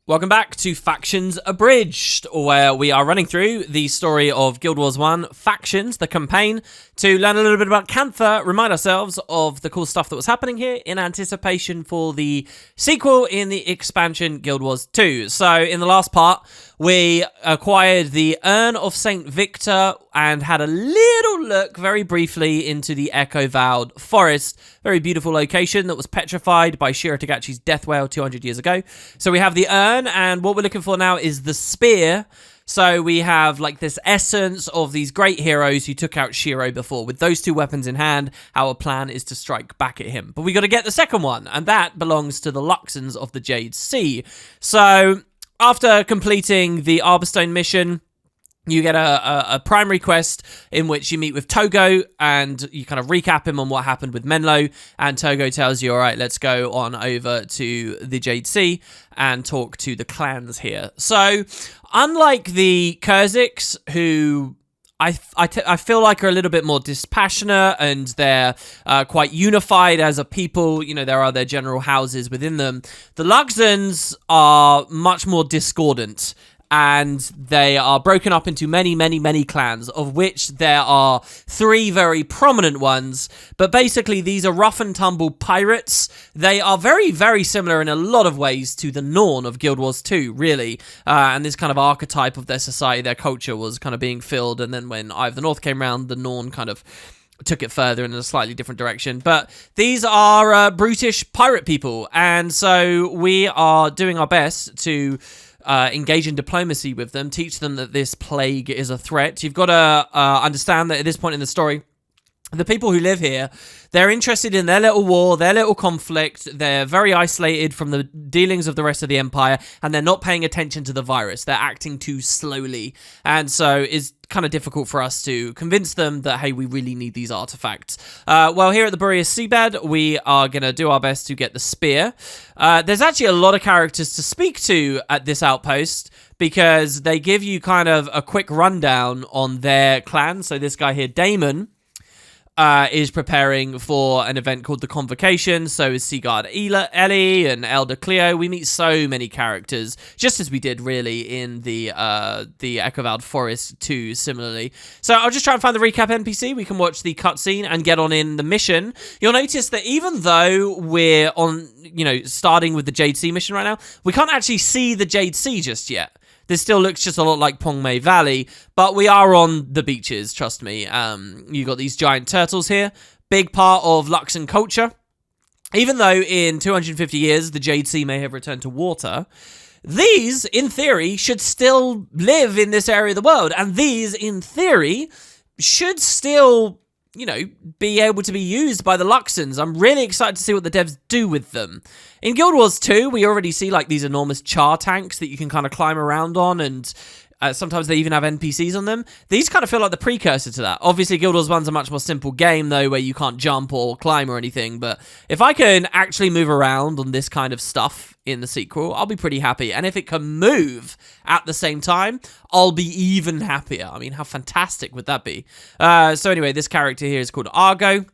Welcome back to Factions Abridged, where we are running through the story of Guild Wars 1 Factions, the campaign, to learn a little bit about Cantha, remind ourselves of the cool stuff that was happening here in anticipation for the sequel in the expansion Guild Wars 2. So, in the last part, we acquired the Urn of St. Victor and had a little look very briefly into the Echo-Vowed Forest. Very beautiful location that was petrified by Shiro Tagachi's death whale 200 years ago. So we have the urn, and what we're looking for now is the spear. So we have like this essence of these great heroes who took out Shiro before. With those two weapons in hand, our plan is to strike back at him. But we got to get the second one, and that belongs to the Luxans of the Jade Sea. So after completing the Arborstone mission, you get a primary quest in which you meet with Togo and you kind of recap him on what happened with Menlo, and Togo tells you, all right, let's go on over to the Jade Sea and talk to the clans here. So, unlike the Kurziks, who I feel like are a little bit more dispassionate and they're quite unified as a people, you know, there are their general houses within them, the Luxans are much more discordant. And they are broken up into many clans, of which there are 3 very prominent ones. But basically, these are rough and tumble pirates. They are very similar in a lot of ways to the Norn of Guild Wars 2, really. And this kind of archetype of their society, their culture was kind of being filled. And then when Eye of the North came around, the Norn kind of took it further in a slightly different direction. But these are brutish pirate people. And so we are doing our best to engage in diplomacy with them, teach them that this plague is a threat. You've got to understand that at this point in the story, the people who live here, they're interested in their little war, their little conflict. They're very isolated from the dealings of the rest of the Empire, and they're not paying attention to the virus. They're acting too slowly. And so it's kind of difficult for us to convince them that, hey, we really need these artifacts. Well, here at the Boreas Seabed, we are going to do our best to get the spear. There's actually a lot of characters to speak to at this outpost, because they give you kind of a quick rundown on their clan. So this guy here, Damon, is preparing for an event called the Convocation. So is Seaguard Ellie and Elder Cleo. We meet so many characters, just as we did really in the Echo-Vowed Forest 2, similarly. So I'll just try and find the recap NPC. We can watch the cutscene and get on in the mission. You'll notice that even though we're on, you know, starting with the Jade Sea mission right now, we can't actually see the Jade Sea just yet. This still looks just a lot like Pongmei Valley, but we are on the beaches, trust me. You got these giant turtles here, big part of Luxan culture. Even though in 250 years the Jade Sea may have returned to water, these, in theory, should still live in this area of the world. And these, in theory, should still, you know, be able to be used by the Luxans. I'm really excited to see what the devs do with them. In Guild Wars 2, we already see like these enormous char tanks that you can kind of climb around on, and sometimes they even have NPCs on them. These kind of feel like the precursor to that. Obviously, Guild Wars 1's a much more simple game, though, where you can't jump or climb or anything. But if I can actually move around on this kind of stuff in the sequel, I'll be pretty happy. And if it can move at the same time, I'll be even happier. I mean, how fantastic would that be? So anyway, this character here is called Argo.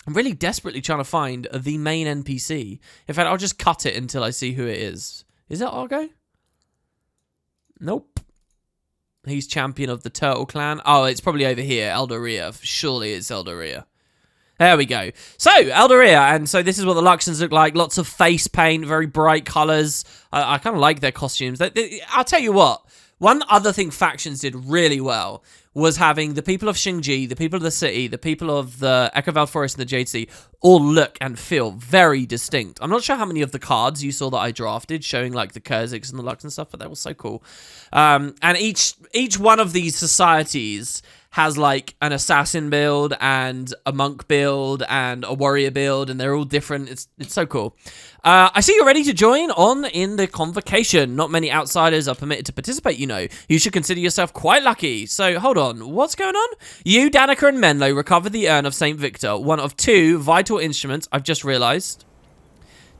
I'm really desperately trying to find the main NPC. In fact, I'll just cut it until I see who it is. Is that Argo? Nope. He's champion of the Turtle Clan. Oh, it's probably over here, Eldoria. Surely it's Eldoria. There we go. So, Eldoria, and so this is what the Luxans look like. Lots of face paint, very bright colours. I kind of like their costumes. I'll tell you what. One other thing Factions did really well was having the people of Xingji, the people of the city, the people of the Echo-Vowed Forest and the Jade Sea all look and feel very distinct. I'm not sure how many of the cards you saw that I drafted showing like the Kurziks and the Lux and stuff, but that was so cool. And each one of these societies has like an assassin build and a monk build and a warrior build, and they're all different. It's so cool. I see you're ready to join on in the convocation. Not many outsiders are permitted to participate, you know. You should consider yourself quite lucky. So, hold on. What's going on? You, Danica, and Menlo recovered the Urn of St. Victor, one of 2 vital instruments, I've just realised.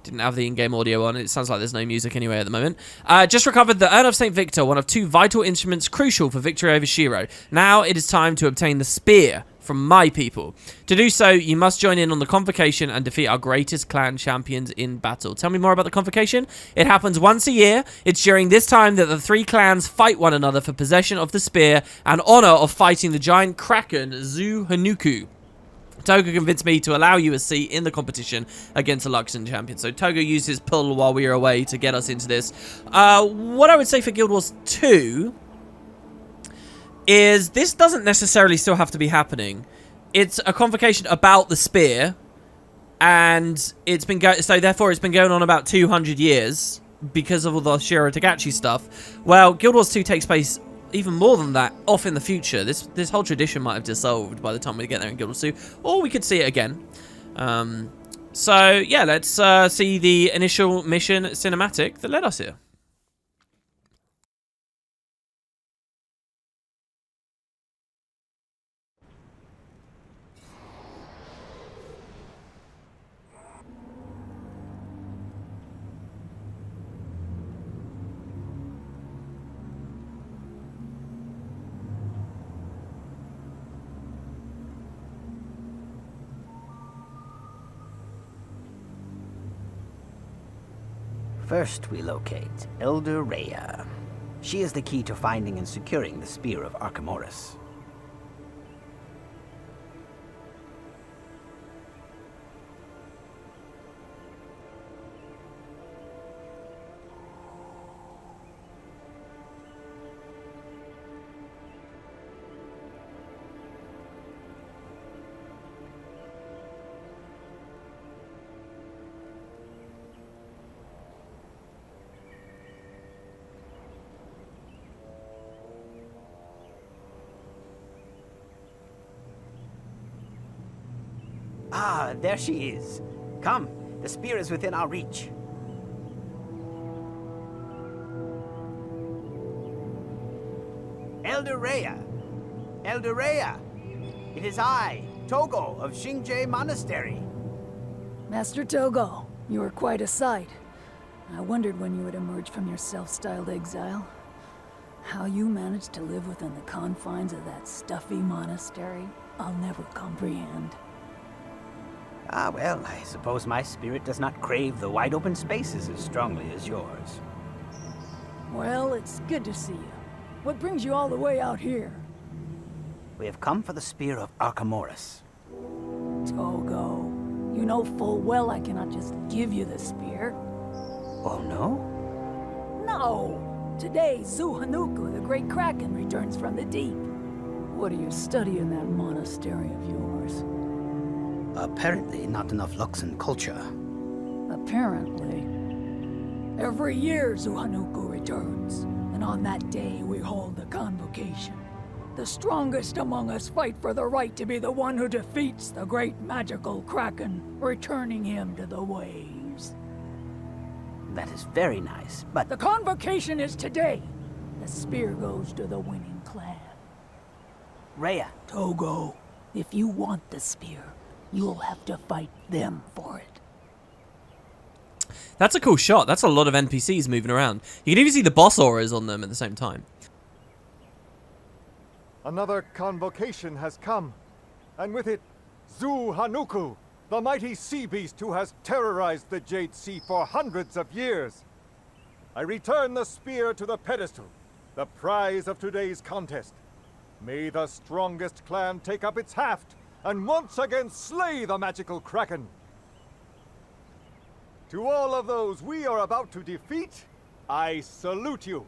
Didn't have the in-game audio on. It sounds like there's no music anyway at the moment. Just recovered the Urn of St. Victor, one of 2 vital instruments crucial for victory over Shiro. Now it is time to obtain the spear from my people. To do so, you must join in on the convocation and defeat our greatest clan champions in battle. Tell me more about the convocation. It happens once a year. It's during this time that the 3 clans fight one another for possession of the spear and honor of fighting the giant kraken Zu-Hanuku. Togo convinced me to allow you a seat in the competition against the Luxan champion. So Togo used his pull while we were away to get us into this. What I would say for Guild Wars 2 is this doesn't necessarily still have to be happening. It's a convocation about the spear, and it's been therefore it's been going on about 200 years because of all the Shiro Tagachi stuff. Well, Guild Wars 2 takes place even more than that off in the future. This whole tradition might have dissolved by the time we get there in Guild Wars 2, or we could see it again. So yeah, let's see the initial mission cinematic that led us here. First, we locate Elder Rhea. She is the key to finding and securing the Spear of Archimedes. Ah, there she is. Come, the spear is within our reach. Elder Rhea! Elder Rhea! It is I, Togo of Xingje Monastery. Master Togo, you are quite a sight. I wondered when you would emerge from your self-styled exile. How you managed to live within the confines of that stuffy monastery, I'll never comprehend. Ah, well, I suppose my spirit does not crave the wide-open spaces as strongly as yours. Well, it's good to see you. What brings you all the way out here? We have come for the Spear of Archimedes. Togo, you know full well I cannot just give you the spear. Oh, no? No! Today, Zu-Hanuku, the great kraken, returns from the deep. What do you study in that monastery of yours? Apparently not enough Luxan culture. Apparently. Every year, Zu-Hanuku returns, and on that day we hold the convocation. The strongest among us fight for the right to be the one who defeats the great magical kraken, returning him to the waves. That is very nice, but... The convocation is today. The spear goes to the winning clan. Rhea. Togo, if you want the spear, you'll have to fight them for it. That's a cool shot. That's a lot of NPCs moving around. You can even see the boss auras on them at the same time. Another convocation has come, and with it, Zu-Hanuku, the mighty sea beast who has terrorized the Jade Sea for hundreds of years. I return the spear to the pedestal, the prize of today's contest. May the strongest clan take up its haft and once again slay the magical kraken. To all of those we are about to defeat, I salute you.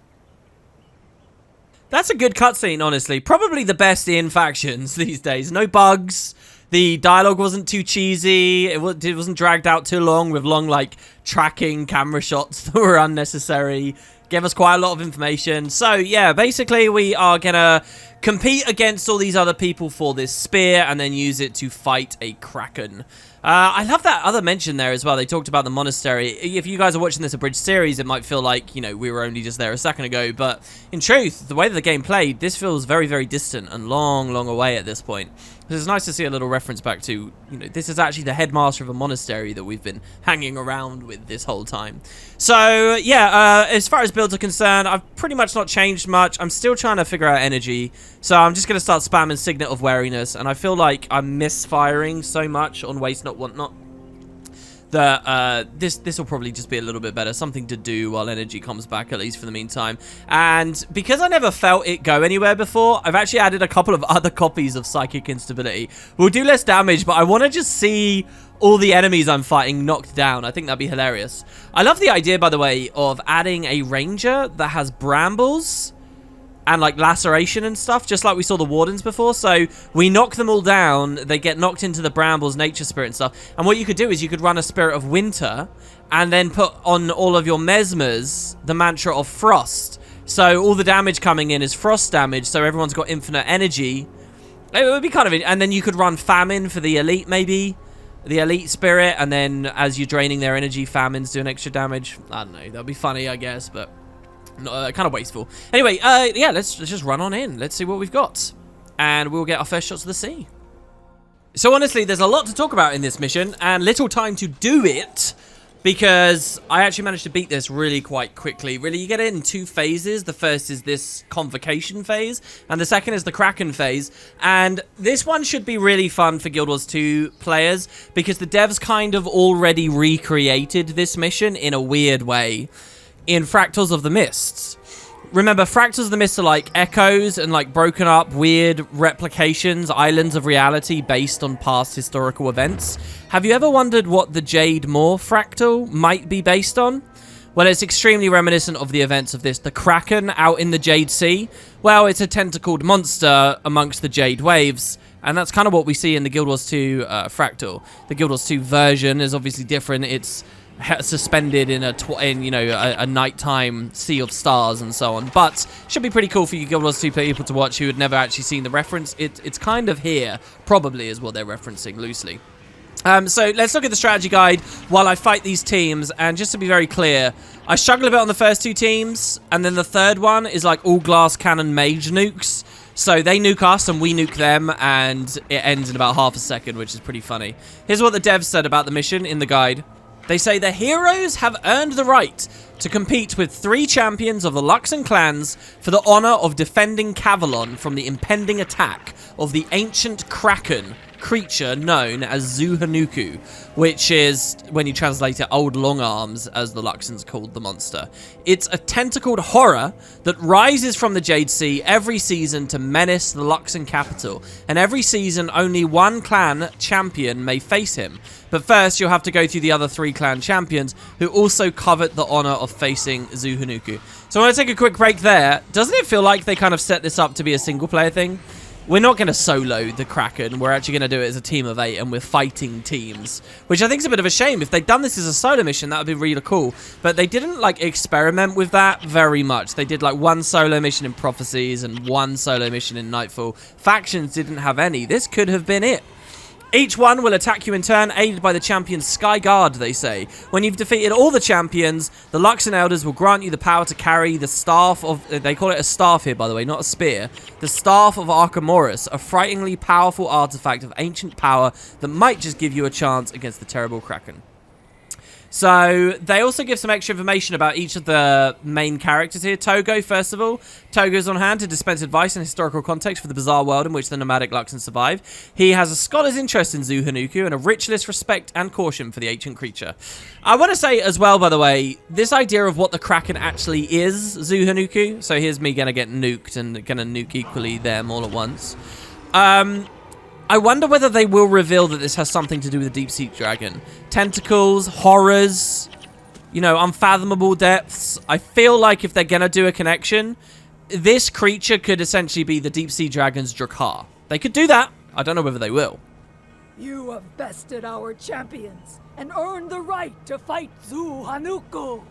That's a good cutscene, honestly. Probably the best in Factions these days. No bugs. The dialogue wasn't too cheesy. It wasn't dragged out too long with long, like, tracking camera shots that were unnecessary. Gave us quite a lot of information. So, yeah, basically we are going to compete against all these other people for this spear and then use it to fight a kraken. I love that other mention there as well. They talked about the monastery. If you guys are watching this abridged series, it might feel like, you know, we were only just there a second ago. But in truth, the way that the game played, this feels very, very distant and long, long away at this point. It's nice to see a little reference back to, you know, this is actually the headmaster of a monastery that we've been hanging around with this whole time. So, yeah, as far as builds are concerned, I've pretty much not changed much. I'm still trying to figure out energy. So I'm just going to start spamming Signet of Wariness. And I feel like I'm misfiring so much on Waste Not, Want Not, that this will probably just be a little bit better. Something to do while energy comes back, at least for the meantime. And because I never felt it go anywhere before, I've actually added a couple of other copies of Psychic Instability. We'll do less damage, but I want to just see all the enemies I'm fighting knocked down. I think that'd be hilarious. I love the idea, by the way, of adding a ranger that has brambles and like laceration and stuff, just like we saw the wardens before. So we knock them all down, they get knocked into the brambles, nature spirit and stuff. And what you could do is you could run a spirit of winter and then put on all of your mesmers the mantra of frost. So all the damage coming in is frost damage, so everyone's got infinite energy. It would be kind of, and then you could run famine for the elite, maybe the elite spirit, and then as you're draining their energy, famines doing extra damage. I don't know, that'd be funny, I guess, but kind of wasteful. Anyway, yeah, let's just run on in. Let's see what we've got. And we'll get our first shots of the sea. So honestly, there's a lot to talk about in this mission, and little time to do it, because I actually managed to beat this really quite quickly. Really, you get it in 2 phases. The first is this convocation phase, and the second is the kraken phase. And this one should be really fun for Guild Wars 2 players, because the devs kind of already recreated this mission in a weird way in Fractals of the Mists. Remember, Fractals of the Mists are like echoes and like broken up weird replications, islands of reality based on past historical events. Have you ever wondered what the Jade Moor fractal might be based on? Well, it's extremely reminiscent of the events of this. The Kraken out in the Jade Sea, well, it's a tentacled monster amongst the Jade Waves. And that's kind of what we see in the Guild Wars 2 fractal. The Guild Wars 2 version is obviously different. It's suspended in a nighttime sea of stars and so on, but should be pretty cool for you Guild Wars 2 people to watch who had never actually seen the reference. It's kind of here, probably, is what they're referencing loosely. So let's look at the strategy guide while I fight these teams. And just to be very clear, I struggle a bit on the first 2 teams, and then the third one is like all glass cannon mage nukes. So they nuke us and we nuke them, and it ends in about half a second, which is pretty funny. Here's what the devs said about the mission in the guide. They say the heroes have earned the right to compete with 3 champions of the Luxan clans for the honor of defending Cavalon from the impending attack of the ancient kraken creature known as Zuhanuku, which is, when you translate it, old long arms, as the Luxans called the monster. It's a tentacled horror that rises from the Jade Sea every season to menace the Luxan capital, and every season only 1 clan champion may face him. But first, you'll have to go through the other 3 clan champions who also covet the honor of facing Zuhanuku. So I want to take a quick break there. Doesn't it feel like they kind of set this up to be a single player thing? We're not going to solo the Kraken. We're actually going to do it as a team of 8, and we're fighting teams, which I think is a bit of a shame. If they'd done this as a solo mission, that would be really cool. But they didn't like experiment with that very much. They did like 1 solo mission in Prophecies and 1 solo mission in Nightfall. Factions didn't have any. This could have been it. Each one will attack you in turn, aided by the champion's Sky Guard, they say. When you've defeated all the champions, the Luxan Elders will grant you the power to carry the Staff of... They call it a staff here, by the way, not a spear. The Staff of Archimedes, a frighteningly powerful artifact of ancient power that might just give you a chance against the terrible Kraken. So they also give some extra information about each of the main characters here. Togo, first of all. Togo's on hand to dispense advice and historical context for the bizarre world in which the nomadic Luxans survive. He has a scholar's interest in Zuhanuku and a rich list respect and caution for the ancient creature. I want to say as well, by the way, this idea of what the Kraken actually is, Zuhanuku. So here's me gonna get nuked and gonna nuke equally them all at once. I wonder whether they will reveal that this has something to do with the deep sea dragon. Tentacles, horrors, you know, unfathomable depths. I feel like if they're going to do a connection, this creature could essentially be the deep sea dragon's Drakar. They could do that. I don't know whether they will. You have bested our champions and earned the right to fight Zuhanuku.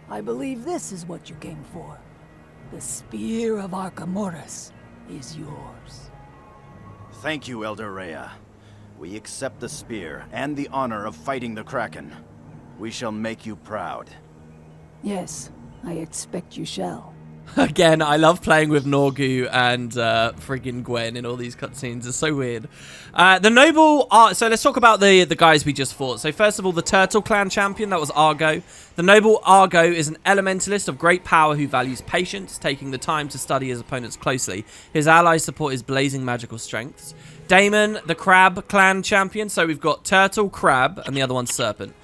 I believe this is what you came for. The Spear of Archimedes is yours. Thank you, Elder Rhea. We accept the spear and the honor of fighting the kraken. We shall make you proud. Yes, I expect you shall. Again, I love playing with Norgu and friggin' Gwen in all these cutscenes. It's so weird. The noble... so let's talk about the guys we just fought. So first of all, the Turtle Clan champion, that was Argo. The noble Argo is an elementalist of great power who values patience, taking the time to study his opponents closely. His allies support his blazing magical strengths. Damon, the Crab Clan champion. So we've got Turtle, Crab, and the other one's Serpent.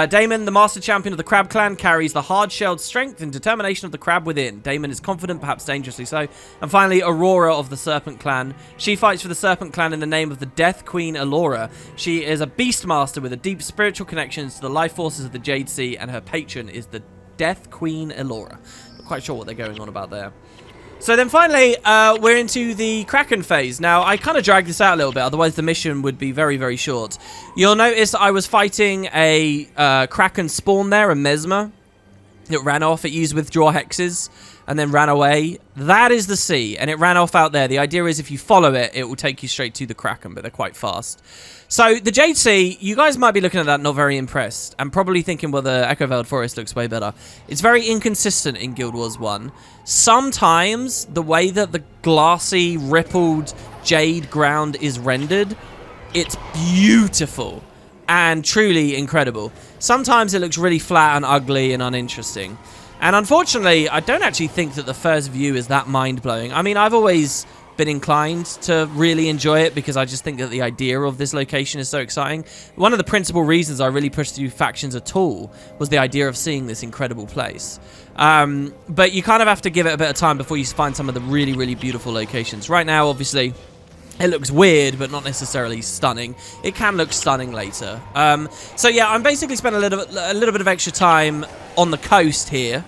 Damon, the master champion of the Crab Clan, carries the hard-shelled strength and determination of the crab within. Damon is confident, perhaps dangerously so. And finally, Aurora of the Serpent Clan. She fights for the Serpent Clan in the name of the Death Queen Allura. She is a beastmaster with a deep spiritual connection to the life forces of the Jade Sea, and her patron is the Death Queen Allura. Not quite sure what they're going on about there. So then finally, we're into the Kraken phase. Now, I kind of dragged this out a little bit, otherwise the mission would be very, very short. You'll notice I was fighting a Kraken spawn there, a Mesmer. It ran off, it used withdraw hexes, and then ran away. That is the sea, and it ran off out there. The idea is if you follow it, it will take you straight to the Kraken, but they're quite fast. So, the Jade Sea, you guys might be looking at that not very impressed, and probably thinking, well, the Echo Veiled Forest looks way better. It's very inconsistent in Guild Wars 1. Sometimes, the way that the glassy, rippled jade ground is rendered, it's beautiful and truly incredible. Sometimes it looks really flat and ugly and uninteresting. And unfortunately, I don't actually think that the first view is that mind-blowing. I mean, I've always been inclined to really enjoy it because I just think that the idea of this location is so exciting. One of the principal reasons I really pushed through factions at all was the idea of seeing this incredible place. But you kind of have to give it a bit of time before you find some of the really, really beautiful locations. Right now, obviously, it looks weird, but not necessarily stunning. It can look stunning later. So yeah, I'm basically spending a little bit of extra time on the coast here.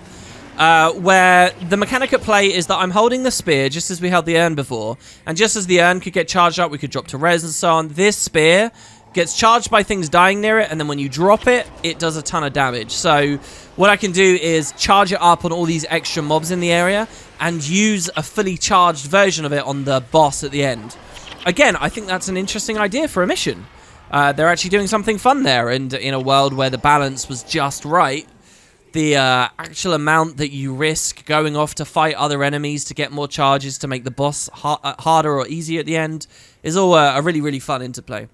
Where the mechanic at play is that I'm holding the spear just as we held the urn before, and just as the urn could get charged up, we could drop to res and so on. This spear gets charged by things dying near it, and then when you drop it, it does a ton of damage. So what I can do is charge it up on all these extra mobs in the area and use a fully charged version of it on the boss at the end. Again, I think that's an interesting idea for a mission. They're actually doing something fun there, and in a world where the balance was just right, the actual amount that you risk going off to fight other enemies to get more charges to make the boss harder or easier at the end is all a really, really fun interplay.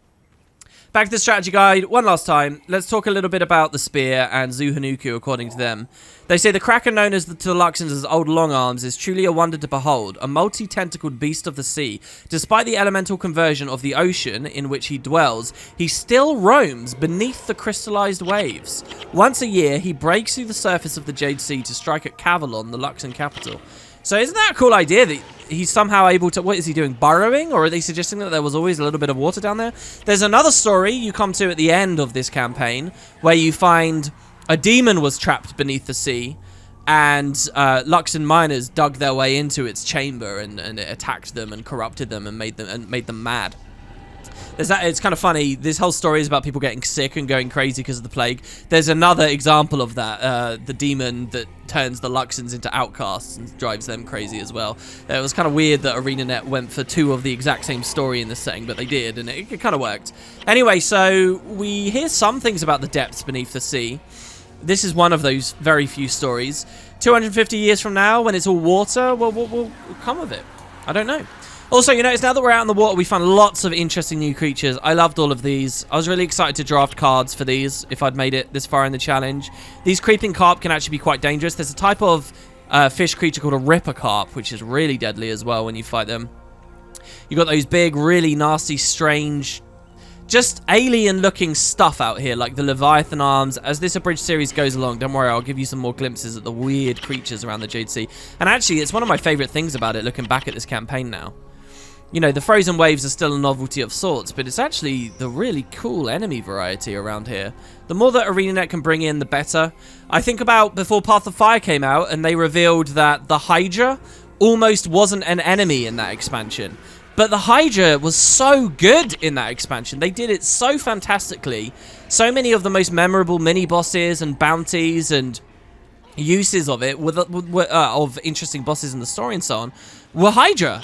Back to the strategy guide, one last time. Let's talk a little bit about the spear and Zu-Hanuku, according to them. They say the Kraken, known as to the Luxans as Old Long Arms, is truly a wonder to behold, a multi-tentacled beast of the sea. Despite the elemental conversion of the ocean in which he dwells, he still roams beneath the crystallized waves. Once a year, he breaks through the surface of the Jade Sea to strike at Cavalon, the Luxan capital. So isn't that a cool idea that he's somehow able to... What is he doing, burrowing? Or are they suggesting that there was always a little bit of water down there? There's another story you come to at the end of this campaign where you find a demon was trapped beneath the sea and Luxan miners dug their way into its chamber and it attacked them and corrupted them and made them mad. It's kind of funny. This whole story is about people getting sick and going crazy because of the plague. There's another example of that, the demon that turns the Luxans into outcasts and drives them crazy as well. It was kind of weird that ArenaNet went for two of the exact same story in this setting, but they did, and it kind of worked. Anyway, so we hear some things about the depths beneath the sea. This is one of those very few stories. 250 years from now, when it's all water, well, what will come of it? I don't know. Also, you notice now that we're out in the water, we found lots of interesting new creatures. I loved all of these. I was really excited to draft cards for these if I'd made it this far in the challenge. These creeping carp can actually be quite dangerous. There's a type of fish creature called a ripper carp, which is really deadly as well when you fight them. You've got those big, really nasty, strange, just alien-looking stuff out here, like the Leviathan arms. As this abridged series goes along, don't worry, I'll give you some more glimpses at the weird creatures around the Jade Sea. And actually, it's one of my favorite things about it, looking back at this campaign now. You know, the frozen waves are still a novelty of sorts, but it's actually the really cool enemy variety around here. The more that ArenaNet can bring in, the better. I think about before Path of Fire came out, and they revealed that the Hydra almost wasn't an enemy in that expansion. But the Hydra was so good in that expansion. They did it so fantastically. So many of the most memorable mini-bosses and bounties and uses of it, of interesting bosses in the story and so on, were Hydra.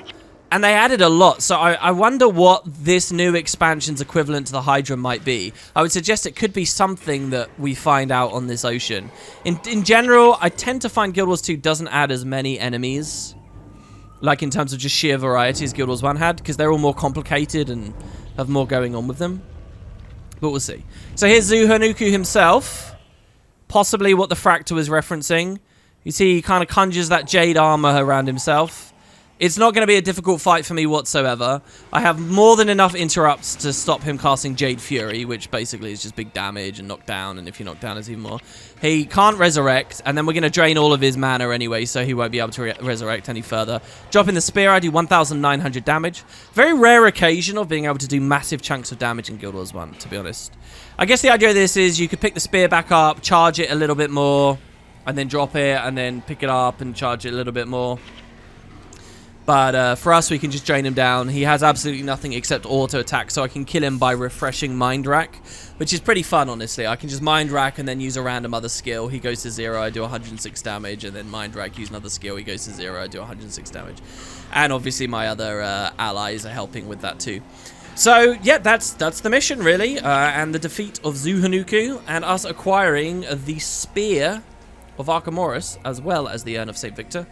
And they added a lot, so I wonder what this new expansion's equivalent to the Hydra might be. I would suggest it could be something that we find out on this ocean. In general, I tend to find Guild Wars 2 doesn't add as many enemies, like in terms of just sheer variety as Guild Wars 1 had, because they're all more complicated and have more going on with them. But we'll see. So here's Zu Hanuku himself, possibly what the Fractor was referencing. You see he kind of conjures that jade armor around himself. It's not going to be a difficult fight for me whatsoever. I have more than enough interrupts to stop him casting Jade Fury, which basically is just big damage and knockdown, and if you knock down, it's even more. He can't resurrect, and then we're going to drain all of his mana anyway, so he won't be able to resurrect any further. Dropping the spear, I do 1,900 damage. Very rare occasion of being able to do massive chunks of damage in Guild Wars 1, to be honest. I guess the idea of this is you could pick the spear back up, charge it a little bit more, and then drop it, and then pick it up and charge it a little bit more. But for us, we can just drain him down. He has absolutely nothing except auto attack, so I can kill him by refreshing Mind Rack, which is pretty fun, honestly. I can just Mind Rack and then use a random other skill. He goes to 0, I do 106 damage, and then Mind Rack, use another skill. He goes to 0, I do 106 damage. And obviously my other allies are helping with that too. So, yeah, that's the mission, really. And the defeat of Zu Hanuku, and us acquiring the Spear of Archimedes, as well as the Urn of St. Victor.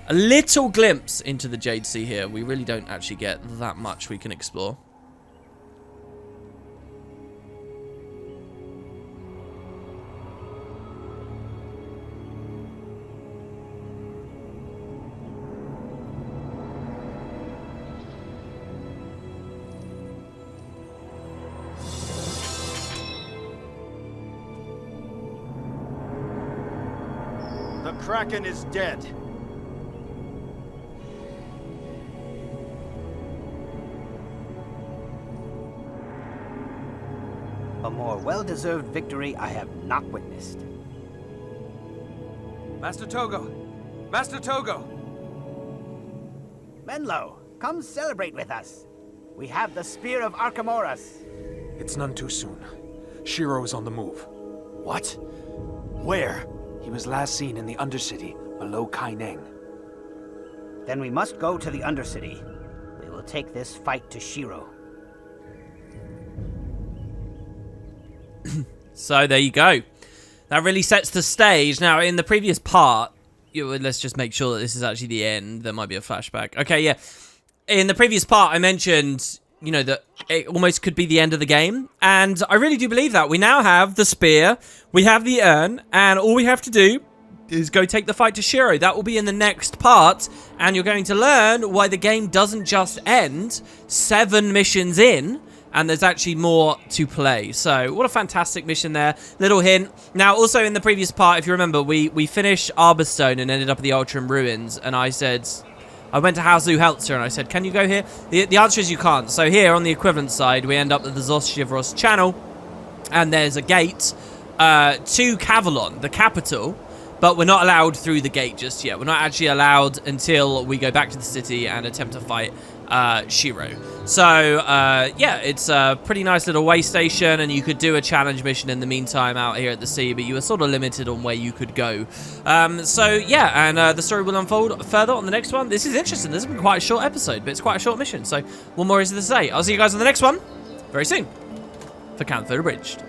A little glimpse into the Jade Sea here. We really don't actually get that much we can explore. The Kraken is dead. A more well-deserved victory I have not witnessed. Master Togo! Master Togo! Menlo, come celebrate with us. We have the Spear of Archimedes. It's none too soon. Shiro is on the move. What? Where? He was last seen in the Undercity, below Kaineng. Then we must go to the Undercity. We will take this fight to Shiro. So there you go. That really sets the stage. Now, in the previous part, let's just make sure that this is actually the end. There might be a flashback. Okay, yeah. In the previous part, I mentioned, you know, that it almost could be the end of the game. And I really do believe that. We now have the spear, we have the urn, and all we have to do is go take the fight to Shiro. That will be in the next part, and you're going to learn why the game doesn't just end 7 missions in, and there's actually more to play. So, what a fantastic mission there. Little hint. Now, also in the previous part, if you remember, we finished Arborstone and ended up at the Ultram Ruins, and I said, I went to Hazu Heltzer and I said, can you go here? The answer is you can't. So here, on the equivalent side, we end up at the Zoshivros Channel, and there's a gate to Cavalon, the capital, but we're not allowed through the gate just yet. We're not actually allowed until we go back to the city and attempt to fight Shiro. So, yeah, it's a pretty nice little way station, and you could do a challenge mission in the meantime out here at the sea, but you were sort of limited on where you could go. So, yeah, and the story will unfold further on the next one. This is interesting. This has been quite a short episode, but it's quite a short mission, so what more is there to say? I'll see you guys on the next one very soon for Cantha Abridged.